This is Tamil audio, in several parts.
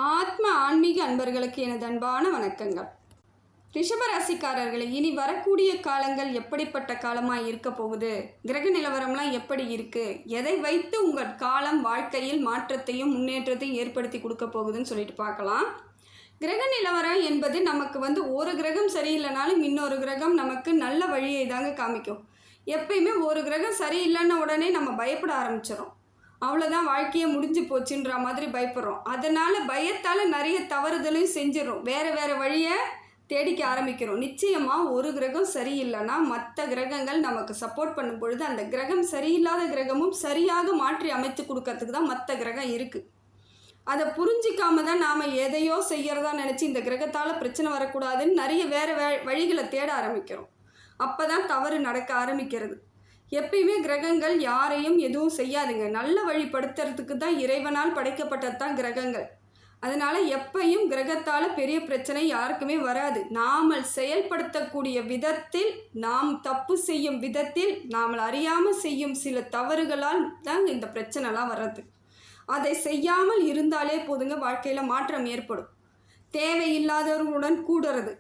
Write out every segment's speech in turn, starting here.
ஆன்மீக அன்பர்களுக்கு எனது அன்பான வணக்கங்கள். ரிஷபராசிக்காரர்களை இனி வரக்கூடிய காலங்கள் எப்படிப்பட்ட காலமாக இருக்க போகுது, கிரக நிலவரம்லாம் எப்படி இருக்குது, எதை வைத்து உங்கள் காலம் வாழ்க்கையில் மாற்றத்தையும் முன்னேற்றத்தையும் ஏற்படுத்தி கொடுக்க போகுதுன்னு சொல்லிட்டு பார்க்கலாம். கிரக நிலவரம் என்பது நமக்கு ஒரு கிரகம் சரியில்லைனாலும் இன்னொரு கிரகம் நமக்கு நல்ல வழியை தாங்க காமிக்கும். எப்பயுமே ஒரு கிரகம் சரியில்லைன்ன உடனே நம்ம பயப்பட ஆரம்பிச்சிடும். அவ்வளோதான், வாழ்க்கையை முடிஞ்சு போச்சுன்ற மாதிரி பயப்படுறோம். அதனால் பயத்தால் நிறைய தவறுதலையும் செஞ்சிடும். வேறு வழியை தேடிக்க ஆரம்பிக்கிறோம். நிச்சயமாக ஒரு கிரகம் சரியில்லைன்னா மற்ற கிரகங்கள் நமக்கு சப்போர்ட் பண்ணும் பொழுது அந்த கிரகம் சரியில்லாத கிரகமும் சரியாக மாற்றி அமைத்து கொடுக்கறதுக்கு தான் மற்ற கிரகம் இருக்குது. அதை புரிஞ்சிக்காம தான் நாம் எதையோ செய்கிறதா நினச்சி இந்த கிரகத்தால் பிரச்சனை வரக்கூடாதுன்னு நிறைய வேறு வழிகளை தேட ஆரம்பிக்கிறோம். அப்போ தான் தவறு நடக்க ஆரம்பிக்கிறது. எப்பயுமே கிரகங்கள் யாரையும் எதுவும் செய்யாதுங்க. நல்ல வழிப்படுத்துறதுக்கு தான் இறைவனால் படைக்கப்பட்டது தான் கிரகங்கள். அதனால் எப்பையும் கிரகத்தால் பெரிய பிரச்சனை யாருக்குமே வராது. நாம் செயல்படுத்தக்கூடிய விதத்தில், நாம் தப்பு செய்யும் விதத்தில், நாம் அறியாமல் செய்யும் சில தவறுகளால் தான் இந்த பிரச்சனைலாம் வர்றது. அதை செய்யாமல் இருந்தாலே போதுங்க, வாழ்க்கையில் மாற்றம் ஏற்படும். தேவையில்லாதவர்களுடன் கூடுறது,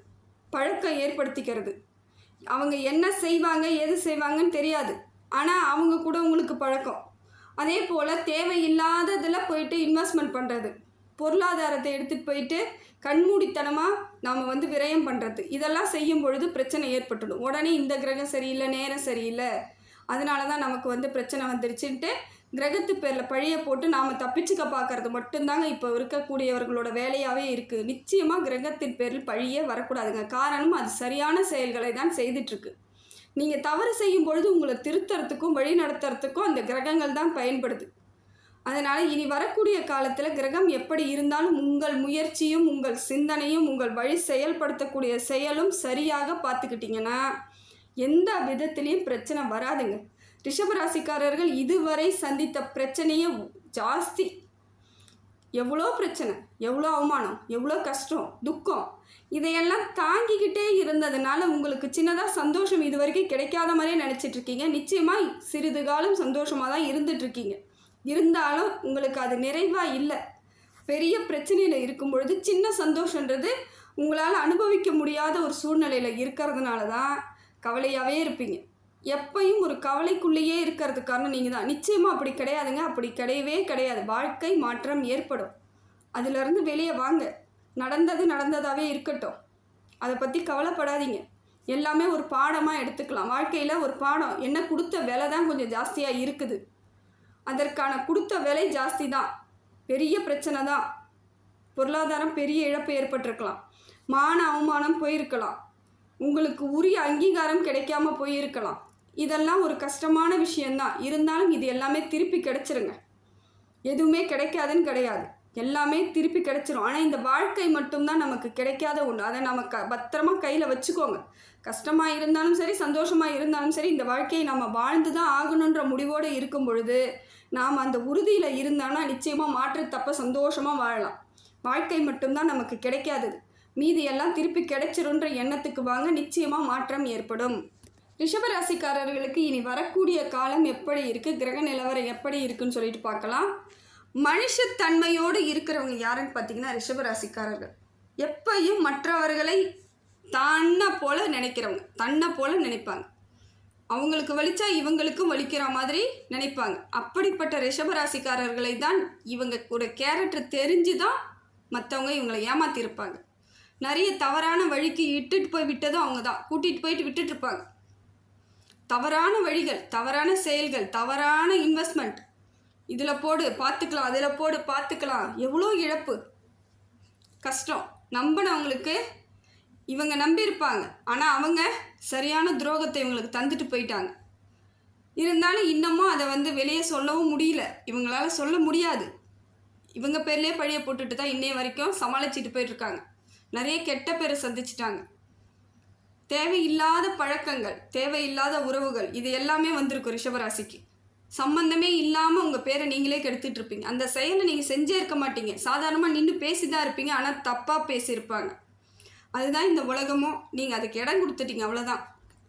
பழக்கம் ஏற்படுத்திக்கிறது. அவங்க என்ன செய்வாங்க எது செய்வாங்கன்னு தெரியாது, ஆனால் அவங்க கூட உங்களுக்கு பழக்கம். அதே போல் தேவையில்லாததில் போயிட்டு இன்வெஸ்ட்மெண்ட் பண்ணுறது, பொருளாதாரத்தை எடுத்துகிட்டு போயிட்டு கண்மூடித்தனமாக நாம் விரயம் பண்ணுறது, இதெல்லாம் செய்யும் பொழுது பிரச்சனை ஏற்பட்டுடும். உடனே இந்த கிரகம் சரியில்லை, நேரம் சரியில்லை, அதனால தான் நமக்கு பிரச்சனை வந்துருச்சுன்ட்டு கிரகத்து பேரில் பழியை போட்டு நாம் தப்பிச்சுக்க பார்க்கறது மட்டும்தாங்க இப்போ இருக்கக்கூடியவர்களோட வேலையாகவே இருக்குது. நிச்சயமாக கிரகத்தின் பேரில் பழியே வரக்கூடாதுங்க. காரணம், அது சரியான செயல்களை தான் செய்துட்ருக்கு. நீங்கள் தவறு செய்யும் பொழுது உங்களை திருத்துறதுக்கும் வழி நடத்துறதுக்கும் அந்த கிரகங்கள் தான் பயன்படுது. அதனால் இனி வரக்கூடிய காலத்தில் கிரகம் எப்படி இருந்தாலும் உங்கள் முயற்சியும் உங்கள் சிந்தனையும் உங்கள் வழி செயல்படுத்தக்கூடிய செயலும் சரியாக பார்த்துக்கிட்டிங்கன்னா எந்த விதத்துலேயும் பிரச்சனை வராதுங்க. ரிஷபராசிக்காரர்கள் இதுவரை சந்தித்த பிரச்சனையே ஜாஸ்தி. எவ்வளோ பிரச்சனை, எவ்வளோ அவமானம், எவ்வளோ கஷ்டம், துக்கம், இதையெல்லாம் தாங்கிக்கிட்டே இருந்ததுனால உங்களுக்கு சின்னதாக சந்தோஷம் இது வரைக்கும் கிடைக்காத மாதிரியே நினச்சிட்ருக்கீங்க. நிச்சயமாக சிறிது காலம் சந்தோஷமாக தான் இருந்துகிட்ருக்கீங்க. இருந்தாலும் உங்களுக்கு அது நிறைவாக இல்லை. பெரிய பிரச்சனையில் இருக்கும் பொழுது சின்ன சந்தோஷன்றது உங்களால் அனுபவிக்க முடியாத ஒரு சூழ்நிலையில் இருக்கிறதுனால தான் கவலையாகவே இருப்பீங்க. எப்பையும் ஒரு கவலைக்குள்ளேயே இருக்கிறதுக்கு காரணம் நீங்கள் தான். நிச்சயமாக அப்படி கிடையாதுங்க, அப்படி கிடையவே கிடையாது. வாழ்க்கை மாற்றம் ஏற்படும். அதிலிருந்து வெளியே வாங்க. நடந்தது நடந்ததாகவே இருக்கட்டும், அதை பற்றி கவலைப்படாதீங்க. எல்லாமே ஒரு பாடமாக எடுத்துக்கலாம். வாழ்க்கையில் ஒரு பாடம் என்ன, கொடுத்த விலை தான் கொஞ்சம் ஜாஸ்தியாக இருக்குது. அதற்கான கொடுத்த விலை ஜாஸ்தி தான், பெரிய பிரச்சனை தான். பொருளாதாரம் பெரிய இழப்பு ஏற்பட்டிருக்கலாம், மான அவமானம் போயிருக்கலாம், உங்களுக்கு உரிய அங்கீகாரம் கிடைக்காம போயிருக்கலாம். இதெல்லாம் ஒரு கஷ்டமான விஷயந்தான். இருந்தாலும் இது எல்லாமே திருப்பி கிடைச்சிருங்க. எதுவுமே கிடைக்காதுன்னு கிடையாது, எல்லாமே திருப்பி கிடைச்சிரும். ஆனால் இந்த வாழ்க்கை மட்டும்தான் நமக்கு கிடைக்காத ஒன்று. அதை நமக்கு பத்திரமா கையில் வச்சுக்கோங்க. கஷ்டமாக இருந்தாலும் சரி, சந்தோஷமாக இருந்தாலும் சரி, இந்த வாழ்க்கையை நம்ம வாழ்ந்து தான் ஆகணுன்ற முடிவோடு இருக்கும் பொழுது நாம் அந்த உறுதியில் இருந்தானா நிச்சயமாக மாற்றத்தப்ப சந்தோஷமாக வாழலாம். வாழ்க்கை மட்டும்தான் நமக்கு கிடைக்காதது, மீதி எல்லாம் திருப்பி கிடைச்சிருன்ற எண்ணத்துக்கு வாங்க, நிச்சயமாக மாற்றம் ஏற்படும். ரிஷபராசிக்காரர்களுக்கு இனி வரக்கூடிய காலம் எப்படி இருக்குது, கிரக நிலவரம் எப்படி இருக்குன்னு சொல்லிட்டு பார்க்கலாம். மனுஷத்தன்மையோடு இருக்கிறவங்க யாருன்னு பார்த்தீங்கன்னா ரிஷபராசிக்காரர்கள். எப்பையும் மற்றவர்களை தன்னை போல நினைக்கிறவங்க, தன்னை போல நினைப்பாங்க. அவங்களுக்கு வலிச்சா இவங்களுக்கும் வலிக்கிற மாதிரி நினைப்பாங்க. அப்படிப்பட்ட ரிஷபராசிக்காரர்களை தான் இவங்க கூட கேரக்டர் தெரிஞ்சு தான் மற்றவங்க இவங்களை ஏமாற்றிருப்பாங்க. நிறைய தவறான வழிக்கு இட்டுட்டு போய் விட்டதும் அவங்க தான், கூட்டிகிட்டு போயிட்டு விட்டுட்ருப்பாங்க. தவறான வழிகள், தவறான செயல்கள், தவறான இன்வெஸ்ட்மெண்ட், இதில் போடு பார்த்துக்கலாம், அதில் போடு பார்த்துக்கலாம், எவ்வளோ இழப்பு, கஷ்டம். நம்பினவங்களுக்கு இவங்க நம்பியிருப்பாங்க, ஆனால் அவங்க சரியான துரோகத்தை இவங்களுக்கு தந்துட்டு போயிட்டாங்க. இருந்தாலும் இன்னமும் அதை வெளியே சொல்லவும் முடியல, இவங்களால் சொல்ல முடியாது. இவங்க பேர்லேயே பழியை போட்டுட்டு தான் இன்னைய வரைக்கும் சமாளிச்சுட்டு போயிட்டுருக்காங்க. நிறைய கெட்ட பேரை சந்திச்சிட்டாங்க. தேவையில்லாத பழக்கங்கள், தேவையில்லாத உறவுகள், இது எல்லாமே வந்திருக்கும் ரிஷபராசிக்கு. சம்பந்தமே இல்லாமல் உங்கள் பேரை நீங்களே கெடுத்துட்டு இருப்பீங்க. அந்த செயலை நீங்கள் செஞ்சே இருக்க மாட்டீங்க, சாதாரணமாக நின்று பேசி தான் இருப்பீங்க, ஆனால் தப்பாக பேசியிருப்பாங்க. அதுதான் இந்த உலகமோ, நீங்கள் அதுக்கு இடம் கொடுத்துட்டீங்க, அவ்வளோதான்.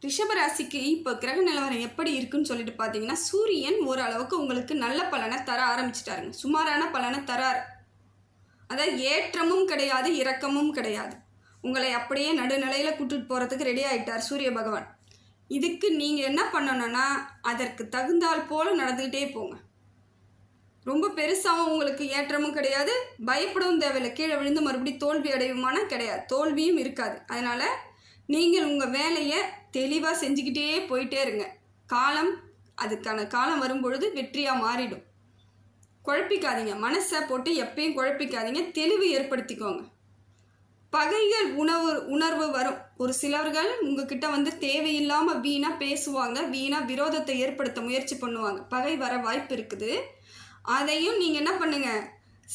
ரிஷபராசிக்கு இப்போ கிரக நிலவரம் எப்படி இருக்குன்னு சொல்லிட்டு பார்த்தீங்கன்னா, சூரியன் ஓரளவுக்கு உங்களுக்கு நல்ல பலனை தர ஆரம்பிச்சிட்டாருங்க. சுமாரான பலனை தரார். அதாவது ஏற்றமும் கிடையாது, இறக்கமும் கிடையாது. உங்களை அப்படியே நடுநிலையில் கூட்டிகிட்டு போகிறதுக்கு ரெடி ஆகிட்டார் சூரிய பகவான். இதுக்கு நீங்கள் என்ன பண்ணணும்னா அதற்கு தகுந்தால் போல் நடந்துக்கிட்டே போங்க. ரொம்ப பெருசாகவும் உங்களுக்கு ஏற்றமும் கிடையாது, பயப்படவும் தேவையில்லை. கீழே விழுந்து மறுபடியும் தோல்வி அடையுமானா கிடையாது, தோல்வியும் இருக்காது. அதனால் நீங்கள் உங்கள் வேலையை தெளிவாக செஞ்சுக்கிட்டே போயிட்டே இருங்க. அதுக்கான காலம் வரும்பொழுது வெற்றியாக மாறிடும். குழப்பிக்காதீங்க, மனசை போட்டு எப்பயும் குழப்பிக்காதீங்க, தெளிவு ஏற்படுத்திக்கோங்க. பகைகள் உணர்வு வரும். ஒரு சிலர்கள் உங்ககிட்ட வந்து தேவையில்லாமல் வீணாக பேசுவாங்க, வீணாக விரோதத்தை ஏற்படுத்த முயற்சி பண்ணுவாங்க. பகை வர வாய்ப்பு இருக்குது. அதையும் நீங்கள் என்ன பண்ணுங்கள்,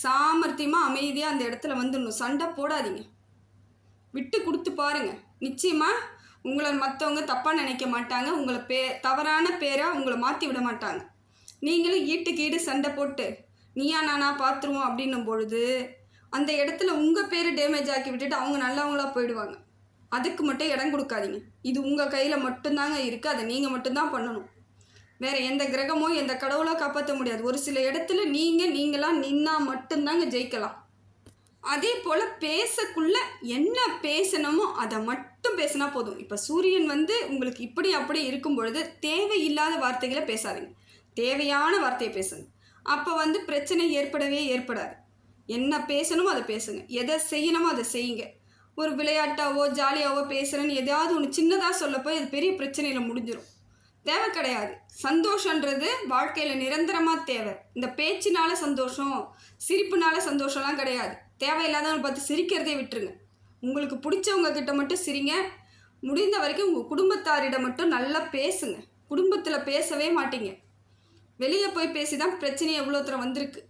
சாமர்த்தியமாக அமைதியாக அந்த இடத்துல வந்துடணும். சண்டை போடாதீங்க, விட்டு கொடுத்து பாருங்கள். நிச்சயமாக உங்களை மற்றவங்க தப்பாக நினைக்க மாட்டாங்க. உங்களை தவறான பேராக உங்களை மாற்றி விட மாட்டாங்க. நீங்களும் ஈட்டுக்கு ஈடு சண்டை போட்டு நீயா நானா பார்த்துருவோம் அப்படின்னும் பொழுது அந்த இடத்துல உங்கள் பேர் டேமேஜ் ஆக்கி விட்டுட்டு அவங்க நல்லவங்களா போயிடுவாங்க. அதுக்கு மட்டும் இடம் கொடுக்காதீங்க. இது உங்கள் கையில் மட்டும்தாங்க இருக்குது, அதை நீங்கள் மட்டும்தான் பண்ணணும். வேறு எந்த கிரகமோ எந்த கடவுளோ காப்பாற்ற முடியாது. ஒரு சில இடத்துல நீங்களாக நின்னா மட்டும்தாங்க ஜெயிக்கலாம். அதே போல் பேசக்குள்ள என்ன பேசணுமோ அதை மட்டும் பேசினா போதும். இப்போ சூரியன் வந்து உங்களுக்கு இப்படி அப்படி இருக்கும் பொழுது தேவையில்லாத வார்த்தைகளை பேசாதீங்க, தேவையான வார்த்தையை பேசுங்க. அப்போ வந்து பிரச்சனை ஏற்படாது. என்ன பேசணுமோ அதை பேசுங்க, எதை செய்யணுமோ அதை செய்யுங்க. ஒரு விளையாட்டாவோ ஜாலியாவோ பேசுகிறேன்னு எதாவது ஒன்று சின்னதாக சொல்லப்போ அது பெரிய பிரச்சனையில் முடிஞ்சிடும். தேவை கிடையாது. சந்தோஷன்றது வாழ்க்கையில் நிரந்தரமாக தேவை. இந்த பேச்சினால சந்தோஷம், சிரிப்புனால சந்தோஷம்லாம் கிடையாது. தேவையில்லாதவங்க பார்த்து சிரிக்கிறதே விட்டுருங்க. உங்களுக்கு பிடிச்சவங்க கிட்ட மட்டும் சிரிங்க. முடிந்த வரைக்கும் உங்கள் குடும்பத்தாரிடம் மட்டும் நல்லா பேசுங்க. குடும்பத்தில் பேசவே மாட்டீங்க, வெளியே போய் பேசி தான் பிரச்சனை எவ்வளோ தூரம் வந்திருக்கு.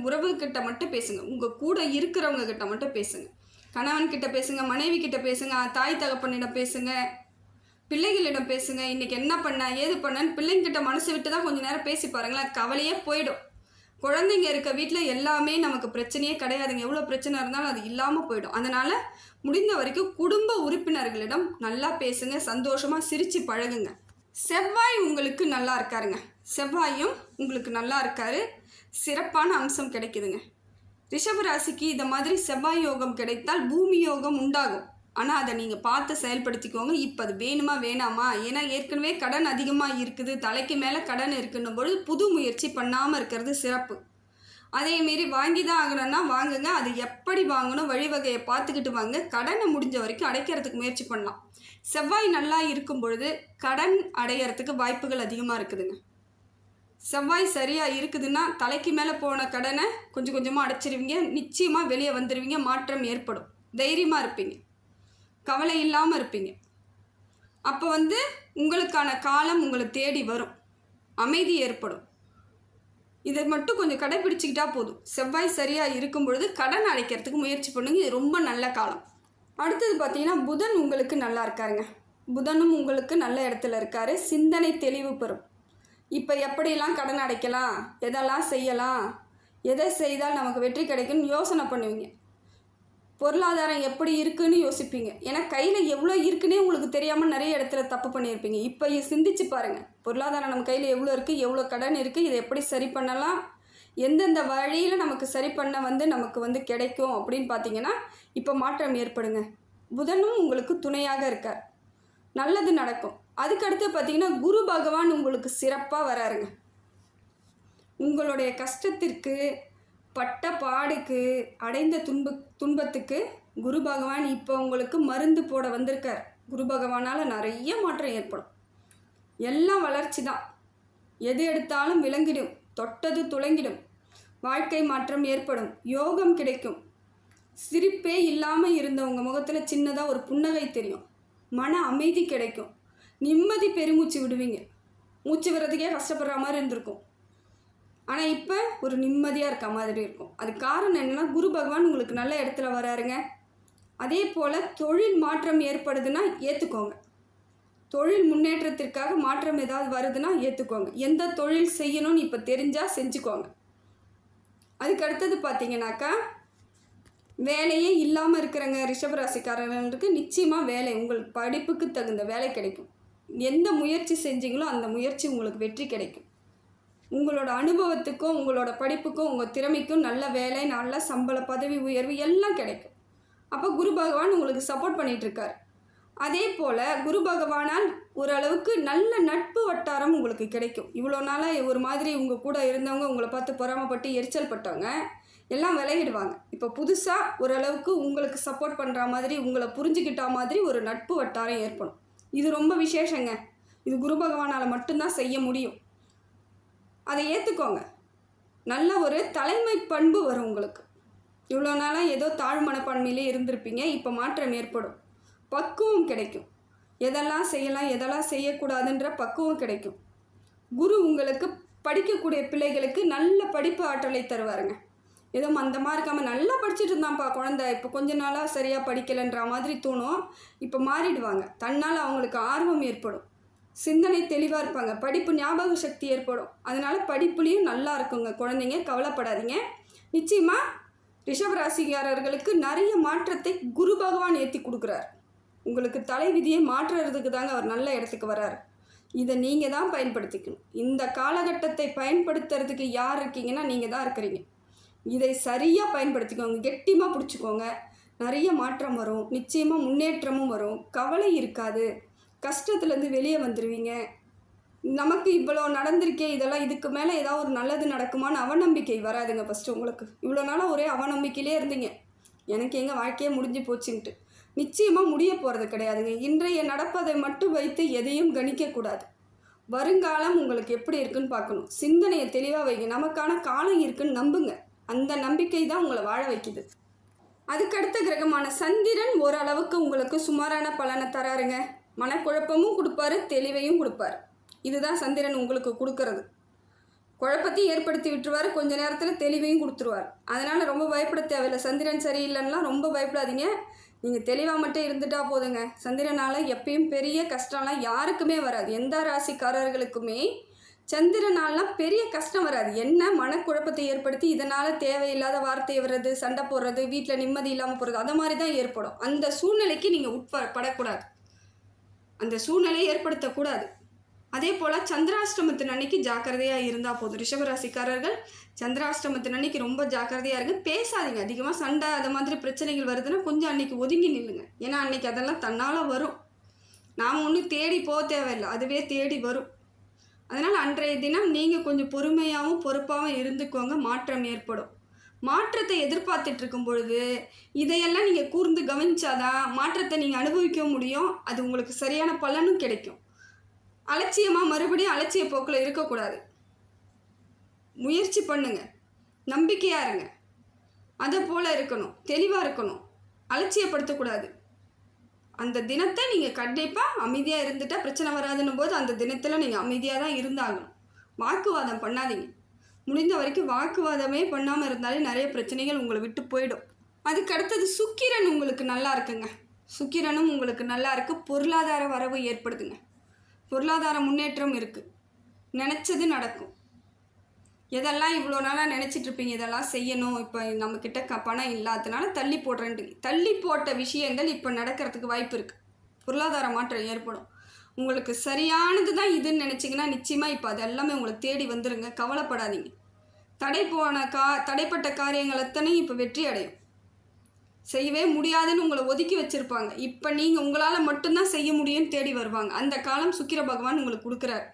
உறவுகிட்ட மட்டும் பேசுங்க. உங்கள் கூட இருக்கிறவங்க கிட்ட மட்டும் பேசுங்க. கணவன்கிட்ட பேசுங்க, மனைவி கிட்ட பேசுங்க, தாய் தகப்பனிடம் பேசுங்க, பிள்ளைகளிடம் பேசுங்க. இன்றைக்கி என்ன பண்ண ஏது பண்ணன்னு பிள்ளைங்கிட்ட மனசு விட்டு தான் கொஞ்சம் நேரம் பேசி பாருங்களேன், கவலையே போயிடும். குழந்தைங்க இருக்க வீட்டில் எல்லாமே நமக்கு பிரச்சனையே கிடையாதுங்க. எவ்வளோ பிரச்சனை இருந்தாலும் அது இல்லாமல் போயிடும். அதனால் முடிந்த வரைக்கும் குடும்ப உறுப்பினர்களிடம் நல்லா பேசுங்க, சந்தோஷமாக சிரித்து பழகுங்க. செவ்வாய் உங்களுக்கு நல்லா இருக்காருங்க. செவ்வாயும் உங்களுக்கு நல்லா இருக்காரு, சிறப்பான அம்சம் கிடைக்குதுங்க. ரிஷபராசிக்கு இந்த மாதிரி செவ்வாய் யோகம் கிடைத்தால் பூமி யோகம் உண்டாகும். ஆனால் அதை நீங்கள் பார்த்து செயல்படுத்திக்கோங்க. இப்போ அது வேணுமா வேணாமா? ஏன்னா ஏற்கனவே கடன் அதிகமாக இருக்குது, தலைக்கு மேலே கடன் இருக்குன்னும் பொழுது புது முயற்சி பண்ணாமல் இருக்கிறது சிறப்பு. அதேமாரி வாங்கி தான் ஆகணும்னா வாங்குங்க. அது எப்படி வாங்கணும் வழிவகையை பார்த்துக்கிட்டு வாங்க. கடனை முடிஞ்ச வரைக்கும் அடைக்கிறதுக்கு முயற்சி பண்ணலாம். செவ்வாய் நல்லா இருக்கும் பொழுது கடன் அடையிறதுக்கு வாய்ப்புகள் அதிகமாக இருக்குதுங்க. செவ்வாய் சரியாக இருக்குதுன்னா தலைக்கு மேலே போன கடனை கொஞ்சம் கொஞ்சமாக அடைச்சிருவீங்க. நிச்சயமாக வெளியே வந்துடுவீங்க, மாற்றம் ஏற்படும், தைரியமாக இருப்பீங்க, கவலை இல்லாமல் இருப்பீங்க. அப்போ வந்து உங்களுக்கான காலம் உங்களை தேடி வரும், அமைதி ஏற்படும். இதை மட்டும் கொஞ்சம் கடைப்பிடிச்சிக்கிட்டா போதும். செவ்வாய் சரியாக இருக்கும் பொழுது கடன் அடைக்கிறதுக்கு முயற்சி பண்ணுங்க. இது ரொம்ப நல்ல காலம். அடுத்தது பார்த்தீங்கன்னா புதன் உங்களுக்கு நல்லா இருக்காருங்க. புதனும் உங்களுக்கு நல்ல இடத்துல இருக்காரு. சிந்தனை தெளிவு பெறும். இப்போ எப்படிலாம் கடன் அடைக்கலாம், எதெல்லாம் செய்யலாம், எதை செய்தால் நமக்கு வெற்றி கிடைக்கும்னு யோசனை பண்ணுவீங்க. பொருளாதாரம் எப்படி இருக்குன்னு யோசிப்பீங்க. ஏன்னா கையில் எவ்வளோ இருக்குன்னே உங்களுக்கு தெரியாமல் நிறைய இடத்துல தப்பு பண்ணியிருப்பீங்க. இப்போ சிந்திச்சு பாருங்கள், பொருளாதாரம் நம்ம கையில் எவ்வளோ இருக்குது, எவ்வளோ கடன் இருக்குது, இதை எப்படி சரி பண்ணலாம், எந்தெந்த வழியில் நமக்கு சரி பண்ண வந்து நமக்கு வந்து கிடைக்கும் அப்படின்னு பார்த்தீங்கன்னா இப்போ மாற்றம் ஏற்படுங்க. புதனும் உங்களுக்கு துணையாக இருக்கார், நல்லது நடக்கும். அதுக்கடுத்து பார்த்தீங்கன்னா குரு பகவான் உங்களுக்கு சிறப்பாக வராருங்க. உங்களுடைய கஷ்டத்திற்கு, பட்ட பாடுக்கு, அடைந்த துன்பத்துக்கு குரு பகவான் இப்போ உங்களுக்கு மருந்து போட வந்திருக்கார். குரு பகவானால் நிறைய மாற்றம் ஏற்படும். எல்லாம் வளர்ச்சி தான். எது எடுத்தாலும் விளங்கிடும், தொட்டது துளங்கிடும். வாழ்க்கை மாற்றம் ஏற்படும், யோகம் கிடைக்கும். சிரிப்பே இல்லாமல் இருந்த உங்கள் முகத்தில் சின்னதாக ஒரு புன்னகை தெரியும். மன அமைதி கிடைக்கும். நிம்மதி பெருமூச்சு விடுவீங்க. மூச்சு விடுறதுக்கே கஷ்டப்படுற மாதிரி இருந்திருக்கும், ஆனால் இப்போ ஒரு நிம்மதியாக இருக்க மாதிரி இருக்கும். அது காரணம் என்னென்னா குரு பகவான் உங்களுக்கு நல்ல இடத்துல வராருங்க. அதே போல் தொழில் மாற்றம் ஏற்படுதுன்னா ஏற்றுக்கோங்க. தொழில் முன்னேற்றத்திற்காக மாற்றம் ஏதாவது வருதுன்னா ஏற்றுக்கோங்க. எந்த தொழில் செய்யணும்னு இப்போ தெரிஞ்சால் செஞ்சுக்கோங்க. அதுக்கு அடுத்தது பார்த்தீங்கன்னாக்கா வேலையே இல்லாமல் இருக்கிறங்க ரிஷபராசிக்காரர்களுக்கு நிச்சயமாக வேலை, உங்களுக்கு படிப்புக்கு தகுந்த வேலை கிடைக்கும். எந்த முயற்சி செஞ்சீங்களோ அந்த முயற்சி உங்களுக்கு வெற்றி கிடைக்கும். உங்களோட அனுபவத்துக்கும் உங்களோட படிப்புக்கும் உங்கள் திறமைக்கும் நல்ல வேலை, நல்ல சம்பள பதவி உயர்வு எல்லாம் கிடைக்கும். அப்போ குரு பகவான் உங்களுக்கு சப்போர்ட் பண்ணிகிட்ருக்கார். அதே போல் குரு பகவானால் ஓரளவுக்கு நல்ல நட்பு வட்டாரம் உங்களுக்கு கிடைக்கும். இவ்வளோ நாளாக ஒரு மாதிரி உங்கள் கூட இருந்தவங்க உங்களை பார்த்து பொறாமப்பட்டு எரிச்சல் பட்டவங்க எல்லாம் விலகிடுவாங்க. இப்போ புதுசாக ஓரளவுக்கு உங்களுக்கு சப்போர்ட் பண்ணுற மாதிரி, உங்களை புரிஞ்சுக்கிட்ட மாதிரி ஒரு நட்பு வட்டாரம் ஏற்படும். இது ரொம்ப விசேஷங்க. இது குரு பகவானால் மட்டும்தான் செய்ய முடியும். அதை ஏற்றுக்கோங்க. நல்ல ஒரு தலைமை பண்பு வரும் உங்களுக்கு. இவ்வளோ நாளாக ஏதோ தாழ்மனப்பான்மையிலே இருந்திருப்பீங்க, இப்போ மாற்றம் ஏற்படும். பக்குவம் கிடைக்கும். எதெல்லாம் செய்யலாம், எதெல்லாம் செய்யக்கூடாதுன்ற பக்குவம் கிடைக்கும். குரு உங்களுக்கு படிக்கக்கூடிய பிள்ளைகளுக்கு நல்ல படிப்பு ஆற்றலை தருவாருங்க. ஏதோ மந்தமாக இருக்காமல் நல்லா படிச்சுட்டு இருந்தான்ப்பா குழந்தை, இப்போ கொஞ்ச நாளாக சரியாக படிக்கலைன்ற மாதிரி தோணும். இப்போ மாறிடுவாங்க. தன்னால் அவங்களுக்கு ஆர்வம் ஏற்படும். சிந்தனை தெளிவாக இருப்பாங்க. படிப்பு ஞாபக சக்தி ஏற்படும். அதனால் படிப்புலேயும் நல்லா இருக்குங்க குழந்தைங்க. கவலைப்படாதீங்க. நிச்சயமாக ரிஷபராசிக்காரர்களுக்கு நிறைய மாற்றத்தை குரு பகவான் ஏற்றி கொடுக்குறார். உங்களுக்கு தலை விதியை மாற்றுறதுக்கு தாங்க அவர் நல்ல இடத்துக்கு வராரு. இதை நீங்கள் தான் பயன்படுத்திக்கணும். இந்த காலகட்டத்தை பயன்படுத்துறதுக்கு யார் இருக்கீங்கன்னா நீங்கள் தான் இருக்கிறீங்க. இதை சரியாக பயன்படுத்திக்கோங்க. கெட்டிமாக பிடிச்சிக்கோங்க. நிறைய மாற்றம் வரும். நிச்சயமாக முன்னேற்றமும் வரும். கவலை இருக்காது. கஷ்டத்துலேருந்து வெளியே வந்துடுவீங்க. நமக்கு இவ்வளோ நடந்திருக்கே, இதெல்லாம் இதுக்கு மேலே ஏதாவது ஒரு நல்லது நடக்குமான்னு அவநம்பிக்கை வராதுங்க. ஃபஸ்ட்டு உங்களுக்கு இவ்வளோ நாளாக ஒரே அவநம்பிக்கையிலே இருந்தீங்க. எனக்கு எங்கள் வாழ்க்கையே முடிஞ்சு போச்சுன்ட்டு. நிச்சயமாக முடிய போகிறது கிடையாதுங்க. இன்றைய நடப்பதை மட்டும் வைத்து எதையும் கணிக்கக்கூடாது. வருங்காலம் உங்களுக்கு எப்படி இருக்குன்னு பார்க்கணும். சிந்தனையை தெளிவாக வைங்க. நமக்கான காலம் இருக்குன்னு நம்புங்க. அந்த நம்பிக்கை தான் உங்களை வாழ வைக்குது. அதுக்கடுத்த கிரகமான சந்திரன் ஓரளவுக்கு உங்களுக்கு சுமாரான பலனை தராருங்க. மனக்குழப்பமும் கொடுப்பாரு, தெளிவையும் கொடுப்பார். இதுதான் சந்திரன் உங்களுக்கு கொடுக்கறது. குழப்பத்தையும் ஏற்படுத்தி விட்டுருவார், கொஞ்ச நேரத்தில் தெளிவையும் கொடுத்துருவார். அதனால் ரொம்ப பயப்பட தேவையில்லை. சந்திரன் சரியில்லைன்னா ரொம்ப பயப்படாதீங்க. நீங்கள் தெளிவாக மட்டும் இருந்துட்டா போதுங்க. சந்திரனால் எப்பயும் பெரிய கஷ்டம்லாம் யாருக்குமே வராது. எந்த ராசிக்காரர்களுக்குமே சந்திரனாலாம் பெரிய கஷ்டம் வராது. என்ன மனக்குழப்பத்தை ஏற்படுத்தி இதனால் தேவையில்லாத வார்த்தை வர்றது, சண்டை போடுறது, வீட்டில் நிம்மதி இல்லாமல் போகிறது, அந்த மாதிரி தான் ஏற்படும். அந்த சூழ்நிலைக்கு நீங்கள் உட்படக்கூடாது. அந்த சூழ்நிலையை ஏற்படுத்தக்கூடாது. அதே போல் சந்திராஷ்டமத்தின் அன்னைக்கு ஜாக்கிரதையாக இருந்தால் போதும். ரிஷபராசிக்காரர்கள் சந்திராஷ்டமத்தின் அன்னைக்கு ரொம்ப ஜாக்கிரதையாக இருங்க. பேசாதீங்க. அதிகமாக சண்டை அது மாதிரி பிரச்சனைகள் வருதுன்னா கொஞ்சம் அன்னைக்கு ஒதுங்கி நில்லுங்க. ஏன்னா அன்னைக்கு அதெல்லாம் தன்னால் வரும். நாம் ஒன்றும் தேடி போக தேவையில்லை, அதுவே தேடி வரும். அதனால் அன்றைய தினம் நீங்கள் கொஞ்சம் பொறுமையாகவும் பொறுப்பாகவும் இருந்துக்கோங்க. மாற்றம் ஏற்படும். மாற்றத்தை எதிர்பார்த்துட்டு இருக்கும் பொழுது இதையெல்லாம் நீங்கள் கூர்ந்து கவனிச்சாதான் மாற்றத்தை நீங்கள் அனுபவிக்க முடியும். அது உங்களுக்கு சரியான பலனும் கிடைக்கும். அலட்சியமாக மறுபடியும் அலட்சிய போக்கில் இருக்கக்கூடாது. முயற்சி பண்ணுங்க. நம்பிக்கையாக இருங்க. அதை போல் இருக்கணும். தெளிவாக இருக்கணும். அலட்சியப்படுத்தக்கூடாது. அந்த தினத்தை நீங்கள் கண்டிப்பாக அமைதியாக இருந்துட்டால் பிரச்சனை வராதுன்னும் போது அந்த தினத்தில் நீங்கள் அமைதியாக தான் இருந்தாகணும். வாக்குவாதம் பண்ணாதீங்க. முடிந்த வரைக்கும் வாக்குவாதமே பண்ணாமல் இருந்தாலே நிறைய பிரச்சனைகள் உங்களை விட்டு போயிடும். அதுக்கு அடுத்தது சுக்கிரன் உங்களுக்கு நல்லா இருக்குங்க. சுக்கிரனும் உங்களுக்கு நல்லா இருக்குது. பொருளாதார வரவு ஏற்படுதுங்க. பொருளாதார முன்னேற்றம் இருக்குது. நினச்சது நடக்கும். எதெல்லாம் இவ்வளோ நாளாக நினச்சிட்ருப்பீங்க, இதெல்லாம் செய்யணும், இப்போ நம்மக்கிட்ட பணம் இல்லாததுனால தள்ளி போட்ட விஷயங்கள் இப்போ நடக்கிறதுக்கு வாய்ப்பு இருக்குது. பொருளாதார மாற்றம் ஏற்படும். உங்களுக்கு சரியானது தான் இதுன்னு நினச்சிங்கன்னா நிச்சயமாக இப்போ அது எல்லாமே உங்களை தேடி வந்துடுங்க. கவலைப்படாதீங்க. தடைப்பட்ட காரியங்கள் அத்தனையும் இப்போ வெற்றி அடையும். செய்யவே முடியாதுன்னு உங்களை ஒதுக்கி வச்சுருப்பாங்க. இப்போ நீங்கள் உங்களால் மட்டும்தான் செய்ய முடியும்னு தேடி வருவாங்க. அந்த காலம் சுக்கிர பகவான் உங்களுக்கு கொடுக்குறாரு.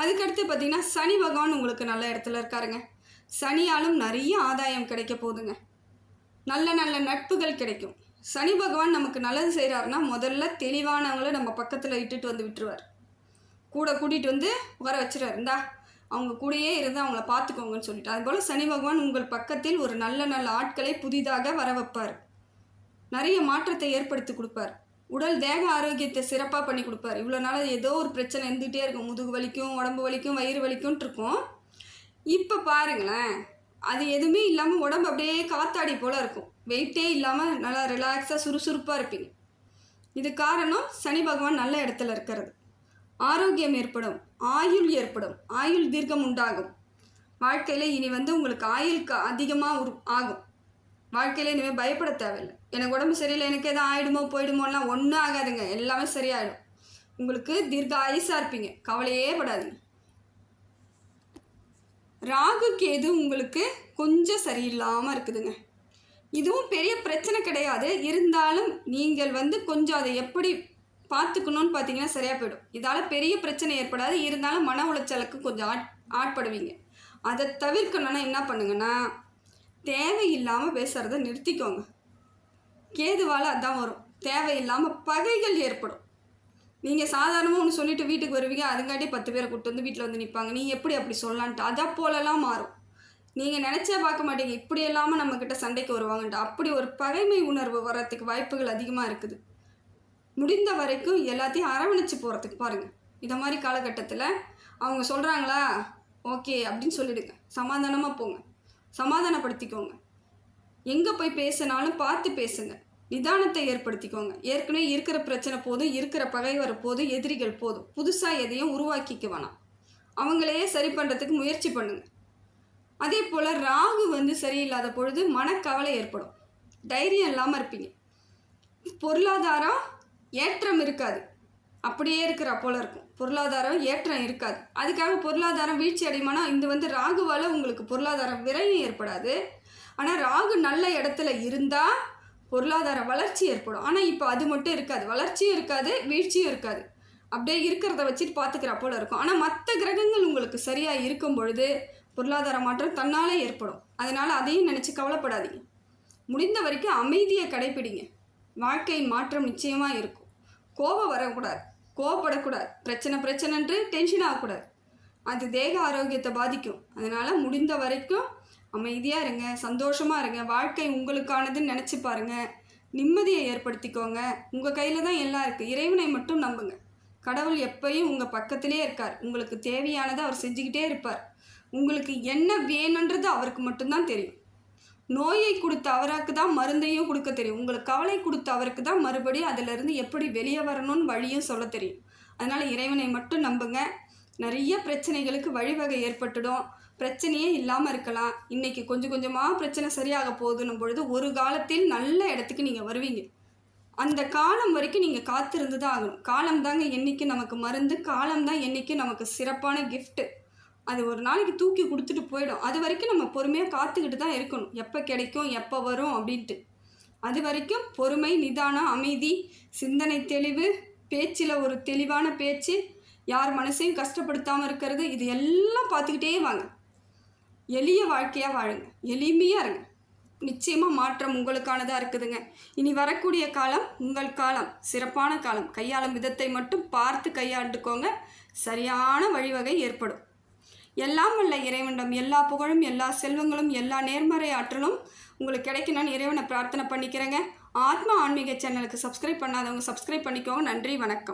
அதுக்கடுத்து பார்த்திங்கன்னா சனி பகவான் உங்களுக்கு நல்ல இடத்துல இருக்காருங்க. சனியாலும் நிறைய ஆதாயம் கிடைக்க போகுதுங்க. நல்ல நல்ல நட்புகள் கிடைக்கும். சனி பகவான் நமக்கு நல்லது செய்கிறாருன்னா முதல்ல தெளிவானவங்கள நம்ம பக்கத்தில் இட்டுட்டு வந்து விட்டுருவார். கூட கூட்டிகிட்டு வந்து உட்கார வச்சுருவார். இந்தா அவங்க கூடயே இருந்து அவங்கள பார்த்துக்கோங்கன்னு சொல்லிட்டு. அதுபோல் சனி பகவான் உங்கள் பக்கத்தில் ஒரு நல்ல நல்ல ஆட்களை புதிதாக வர வைப்பார். நிறைய மாற்றத்தை ஏற்படுத்தி கொடுப்பார். உடல் தேக ஆரோக்கியத்தை சிறப்பாக பண்ணி கொடுப்பார். இவ்வளோ நாள் ஏதோ ஒரு பிரச்சனை இருந்துகிட்டே இருக்கும். முதுகு வலிக்கும், உடம்பு வலிக்கும், வயிறு வலிக்கும்ன்ட்டு இருக்கும். இப்போ பாருங்களேன், அது எதுவுமே இல்லாமல் உடம்பு அப்படியே காத்தாடி போல் இருக்கும். வெயிட்டே இல்லாமல் நல்லா ரிலாக்ஸாக சுறுசுறுப்பாக இருப்பீங்க. இது காரணம் சனி பகவான் நல்ல இடத்துல இருக்கிறது. ஆரோக்கியம் ஏற்படும். ஆயுள் ஏற்படும். ஆயுள் தீர்க்கம் உண்டாகும். வாழ்க்கையில் இனி உங்களுக்கு ஆயுள் அதிகமாக ஆகும். வாழ்க்கையில் இனிமேல் பயப்பட தேவையில்லை. எனக்கு உடம்பு சரியில்லை, எனக்கு எதாவது ஆகிடுமோ போயிடுமோலாம் ஒன்றும் ஆகாதுங்க. எல்லாமே சரியாயிடும். உங்களுக்கு தீர்க்க ஆயுசாக இருப்பீங்க. கவலையே படாதீங்க. ராகு கேது உங்களுக்கு கொஞ்சம் சரியில்லாமல் இருக்குதுங்க. இதுவும் பெரிய பிரச்சனை கிடையாது. இருந்தாலும் நீங்கள் கொஞ்சம் அதை எப்படி பார்த்துக்கணும்னு பார்த்தீங்கன்னா சரியாக போயிடும். இதால் பெரிய பிரச்சனை ஏற்படாது. இருந்தாலும் மன உளைச்சலுக்கு கொஞ்சம் ஆட்படுவீங்க. அதை தவிர்க்கணுன்னா என்ன பண்ணுங்கன்னா, தேவையில்லாமல் பேசுகிறத நிறுத்திக்கோங்க. கேதுவால் அதான் வரும். தேவையில்லாமல் பகைகள் ஏற்படும். நீங்கள் சாதாரணமாக ஒன்று சொல்லிவிட்டு வீட்டுக்கு வருவீங்க, அதுங்காட்டி 10 பேரை கூப்பிட்டு வந்து வீட்டில் நிற்பாங்க. நீ எப்படி அப்படி சொல்லலான்ட்டு அதை போலலாம் மாறும். நீங்கள் நினச்சா பார்க்க மாட்டீங்க, இப்படி இல்லாமல் நம்மக்கிட்ட சண்டைக்கு வருவாங்கன்ட்டு. அப்படி ஒரு பகைமை உணர்வு வர்றதுக்கு வாய்ப்புகள் அதிகமாக இருக்குது. முடிந்த வரைக்கும் எல்லாத்தையும் அரவணைச்சு போகிறதுக்கு பாருங்கள். இதை மாதிரி காலகட்டத்தில் அவங்க சொல்கிறாங்களா, ஓகே அப்படின்னு சொல்லிவிடுங்க. சமாதானமாக போங்க, சமாதானப்படுத்திக்கோங்க. எங்கே போய் பேசினாலும் பார்த்து பேசுங்க. நிதானத்தை ஏற்படுத்திக்கோங்க. ஏற்கனவே இருக்கிற பிரச்சனை போதும், இருக்கிற பகைவர் போதும், எதிரிகள் போதும். புதுசாக எதையும் உருவாக்கிக்க வேணாம். அவங்களையே சரி பண்ணுறதுக்கு முயற்சி பண்ணுங்கள். அதே போல் ராகு சரியில்லாத பொழுது மனக்கவலை ஏற்படும். தைரியம் இல்லாமல் இருப்பீங்க. பொருளாதாரம் ஏற்றம் இருக்காது. அப்படியே இருக்கிற போல் இருக்கும். பொருளாதாரம் ஏற்றம் இருக்காது. அதுக்காக பொருளாதாரம் வீழ்ச்சி அடையுமானா இந்த ராகுவால் உங்களுக்கு பொருளாதார விரயம் ஏற்படாது. ஆனால் ராகு நல்ல இடத்துல இருந்தால் பொருளாதார வளர்ச்சி ஏற்படும். ஆனால் இப்போ அது மட்டும் இருக்காது. வளர்ச்சியும் இருக்காது, வீழ்ச்சியும் இருக்காது. அப்படியே இருக்கிறத வச்சுட்டு பார்த்துக்கிற போல் இருக்கும். ஆனால் மற்ற கிரகங்கள் உங்களுக்கு சரியாக இருக்கும் பொழுது பொருளாதார மாற்றம் தன்னாலே ஏற்படும். அதனால் அதையும் நினச்சி கவலைப்படாதீங்க. முடிந்த வரைக்கும் அமைதியை கடைப்பிடிங்க. வாழ்க்கையின் மாற்றம் நிச்சயமாக இருக்கும். கோபம் வரக்கூடாது, கோபப்படக்கூடாது. பிரச்சனைன்று டென்ஷன் ஆகக்கூடாது. அது தேக ஆரோக்கியத்தை பாதிக்கும். அதனால் முடிந்த வரைக்கும் அமைதியாக இருங்க, சந்தோஷமாக இருங்க. வாழ்க்கை உங்களுக்கானதுன்னு நினச்சி பாருங்கள். நிம்மதியை ஏற்படுத்திக்கோங்க. உங்கள் கையில் தான் எல்லாம் இருக்குது. இறைவனை மட்டும் நம்புங்க. கடவுள் எப்பயும் உங்கள் பக்கத்திலே இருக்கார். உங்களுக்கு தேவையானதை அவர் செஞ்சுக்கிட்டே இருப்பார். உங்களுக்கு என்ன வேணுன்றது அவருக்கு மட்டும்தான் தெரியும். நோயை கொடுத்த அவருக்கு தான் மருந்தையும் கொடுக்க தெரியும். உங்களுக்கு கவலை கொடுத்த அவருக்கு தான் மறுபடியும் அதிலிருந்து எப்படி வெளியே வரணும்னு வழியும் சொல்ல தெரியும். அதனால் இறைவனை மட்டும் நம்புங்க. நிறைய பிரச்சனைகளுக்கு வழிவகை ஏற்பட்டுடும். பிரச்சனையே இல்லாமல் இருக்கலாம். இன்றைக்கி கொஞ்சம் கொஞ்சமாக பிரச்சனை சரியாக போகுதுன்னும் பொழுது ஒரு காலத்தில் நல்ல இடத்துக்கு நீங்கள் வருவீங்க. அந்த காலம் வரைக்கும் நீங்கள் காத்திருந்து தான் ஆகணும். காலம் தாங்க என்றைக்கு நமக்கு மருந்து, காலம் தான் என்றைக்கு நமக்கு சிறப்பான கிஃப்ட்டு. அது ஒரு நாளைக்கு தூக்கி கொடுத்துட்டு போயிடும். அது வரைக்கும் நம்ம பொறுமையாக காத்துக்கிட்டு தான் இருக்கணும். எப்போ கிடைக்கும், எப்போ வரும் அப்படின்ட்டு. அது வரைக்கும் பொறுமை, நிதானம், அமைதி, சிந்தனை தெளிவு, பேச்சில் ஒரு தெளிவான பேச்சு, யார் மனசையும் கஷ்டப்படுத்தாமல் இருக்கிறது, இது எல்லாம் பார்த்துக்கிட்டே வாங்க. எளிய வாழ்க்கையாக வாழுங்க, எளிமையாக இருங்க. நிச்சயமாக மாற்றம் உங்களுக்கானதாக இருக்குதுங்க. இனி வரக்கூடிய காலம் உங்கள் காலம், சிறப்பான காலம். கையாளும் விதத்தை மட்டும் பார்த்து கையாண்டுக்கோங்க. சரியான வழிவகை ஏற்படும். எல்லாம் வல்ல இறைவனிடம் எல்லா புகழும், எல்லா செல்வங்களும், எல்லா நேர்மறை ஆற்றலும் உங்களுக்கு கிடைக்கணும்னு இறைவனை பிரார்த்தனை பண்ணிக்கிறேங்க. ஆத்மா ஆன்மீக சேனலுக்கு சப்ஸ்கிரைப் பண்ணாதவங்க சப்ஸ்கிரைப் பண்ணிக்கோங்க. நன்றி, வணக்கம்.